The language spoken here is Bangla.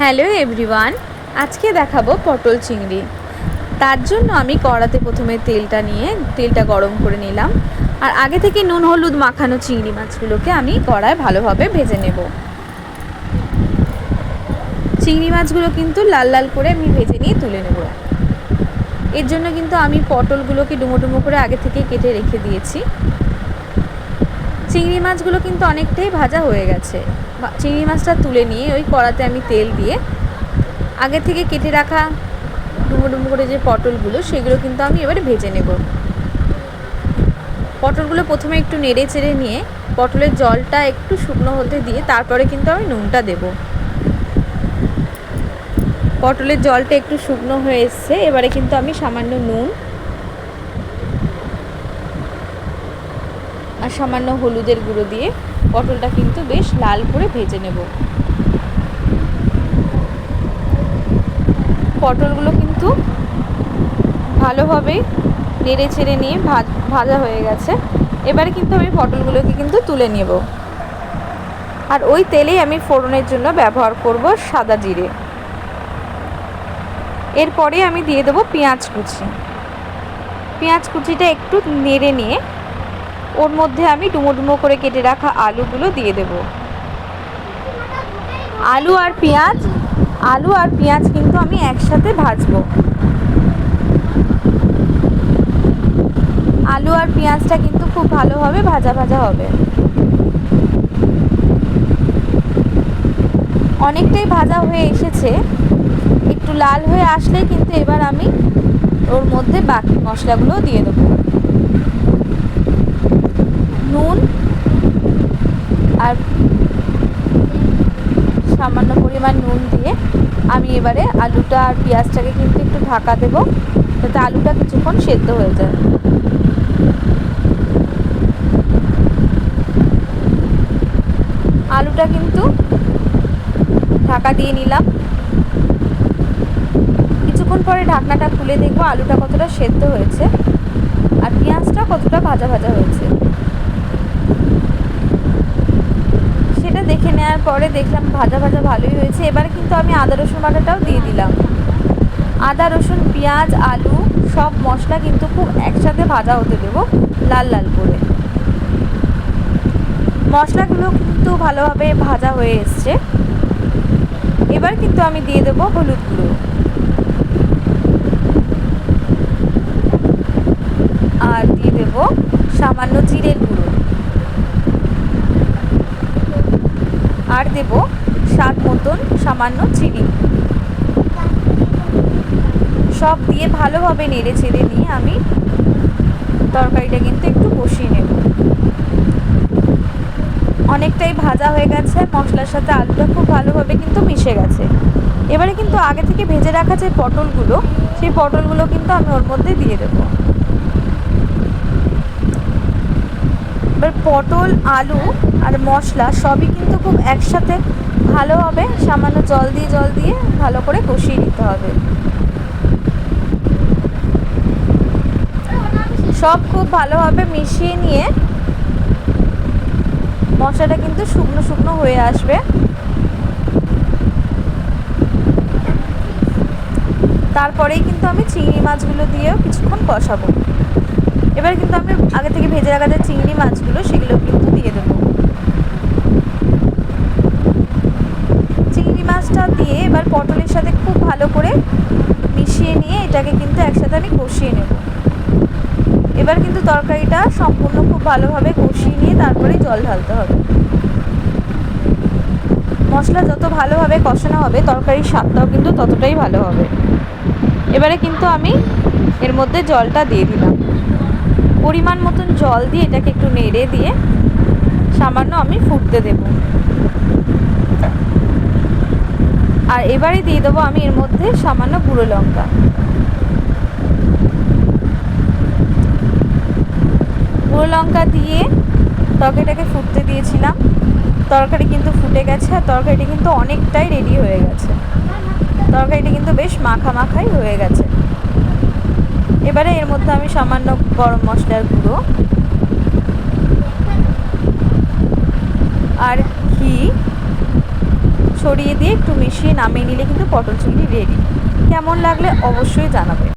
হ্যালো এভরিওয়ান, আজকে দেখাবো পটল চিংড়ি। তার জন্য আমি কড়াতে প্রথমে তেলটা গরম করে নিলাম। আর আগে থেকে নুন হলুদ মাখানো চিংড়ি মাছগুলোকে আমি কড়ায় ভালোভাবে ভেজে নেব। চিংড়ি মাছগুলো কিন্তু লাল লাল করে আমি ভেজে নিয়ে তুলে নেব। এর জন্য কিন্তু আমি পটলগুলোকে ডুমো ডুমো করে আগে থেকে কেটে রেখে দিয়েছি। চিংড়ি মাছগুলো কিন্তু অনেকটাই ভাজা হয়ে গেছে। চিংড়ি মাছটা তুলে নিয়ে ওই কড়াতে আমি তেল দিয়ে আগে থেকে কেটে রাখা ডুমো ডুমো করে যে পটলগুলো সেগুলো কিন্তু আমি এবারে ভেজে নেব। পটলগুলো প্রথমে একটু নেড়ে চেড়ে নিয়ে পটলের জলটা একটু শুকনো হতে দিয়ে তারপরে কিন্তু আমি নুনটা দেব। পটলের জলটা একটু শুকনো হয়ে এসছে, এবারে কিন্তু আমি সামান্য নুন আর সামান্য হলুদের গুঁড়ো দিয়ে পটলটা কিন্তু বেশ লাল করে ভেজে নেব। পটলগুলো কিন্তু ভালোভাবে নেড়ে চেড়ে নিয়ে ভাজা হয়ে গেছে। এবারে কিন্তু আমি পটলগুলোকে কিন্তু তুলে নেব। আর ওই তেলেই আমি ফোড়নের জন্য ব্যবহার করব সাদা জিরে। এরপরে আমি দিয়ে দেবো পেঁয়াজ কুচি। পেঁয়াজ কুচিটা একটু নেড়ে নিয়ে ওর মধ্যে আমি ডুমো ডুমো করে কেটে রাখা আলুগুলো দিয়ে দেব। আলু আর পেঁয়াজ কিন্তু আমি একসাথে ভাজবো। আলু আর পেঁয়াজটা কিন্তু খুব ভালোভাবে ভাজা ভাজা হবে। অনেকটাই ভাজা হয়ে এসেছে, একটু লাল হয়ে আসলে কিন্তু এবার আমি ওর মধ্যে বাকি মশলাগুলো দিয়ে দেবো। নুন আর সামান্য পরিমাণ নুন দিয়ে আমি এবারে আলুটা আর পেঁয়াজটাকে কিন্তু একটু ঢাকা দেবো, যাতে আলুটা কিছুক্ষণ সেদ্ধ হয়ে যায়। আলুটা কিন্তু ঢাকা দিয়ে নিলাম। কিছুক্ষণ পরে ঢাকনাটা খুলে দেখবো আলুটা কতটা সেদ্ধ হয়েছে আর পেঁয়াজটা কতটা ভাজা ভাজা হয়েছে। সেটা দেখে নেওয়ার পরে দেখলাম ভাজা ভাজা ভালোই হয়েছে। এবারে কিন্তু আমি আদা রসুন বাটাটাও দিয়ে দিলাম। আদা রসুন পেঁয়াজ আলু সব মশলা কিন্তু খুব একসাথে ভাজা হতে দেবো লাল লাল করে। মশলাগুলো কিন্তু ভালোভাবে ভাজা হয়ে এসছে। এবার কিন্তু আমি দিয়ে দেবো হলুদ গুঁড়ো আর দিয়ে দেবো সামান্য জিরের গুঁড়ো আর দেবো স্বাদ মতন সামান্য চিনি। সব দিয়ে ভালোভাবে নেড়ে চেড়ে নিয়ে আমি তরকারিটা কিন্তু একটু কষিয়ে নেব। অনেকটাই ভাজা হয়ে গেছে, মশলার সাথে আলুটা খুব ভালোভাবে কিন্তু মিশে গেছে। এবারে কিন্তু আগে থেকে ভেজে রাখা যে পটলগুলো সেই পটলগুলো কিন্তু আমি ওর মধ্যে দিয়ে দেব। এবার পটল আলু আর মশলা সবই কিন্তু খুব একসাথে ভালোভাবে সামান্য জল দিয়ে ভালো করে কষিয়ে নিতে হবে। সব খুব ভালোভাবে মিশিয়ে নিয়ে মশলাটা কিন্তু শুকনো শুকনো হয়ে আসবে। তারপরেই কিন্তু আমি চিংড়ি মাছগুলো দিয়েও কিছুক্ষণ কষাবো। এবার কিন্তু আমি আগে থেকে ভেজে রাখা যে চিংড়ি মাছগুলো সেগুলো কিন্তু দিয়ে দেবো। চিংড়ি মাছটা দিয়ে এবার পটলের সাথে খুব ভালো করে মিশিয়ে নিয়ে এটাকে কিন্তু একসাথে আমি কষিয়ে নেব। এবার কিন্তু তরকারিটা সম্পূর্ণ খুব ভালোভাবে কষিয়ে নিয়ে তারপরে জল ঢালতে হবে। মশলা যত ভালোভাবে কষানো হবে তরকারির স্বাদটাও কিন্তু ততটাই ভালো হবে। এবারে কিন্তু আমি এর মধ্যে জলটা দিয়ে দিলাম। পরিমাণ মতন জল দিয়ে এটাকে একটু নেড়ে দিয়ে সামান্য আমি ফুটতে দেব। আর এবারে দিয়ে দেবো আমি এর মধ্যে সামান্য গুঁড়ো লঙ্কা। গুঁড়ো লঙ্কা দিয়ে তরকারিটাকে ফুটতে দিয়েছিলাম। তরকারি কিন্তু ফুটে গেছে আর তরকারিটা কিন্তু অনেকটাই রেডি হয়ে গেছে। তরকারিটা কিন্তু বেশ মাখাই হয়ে গেছে। এবারে এর মধ্যে আমি সামান্য গরম মশলার গুঁড়ো আর ঘি ছড়িয়ে দিয়ে একটু মিশিয়ে নামিয়ে নিলে কিন্তু পটল চিংড়ি রেডি। কেমন লাগলে অবশ্যই জানাবে।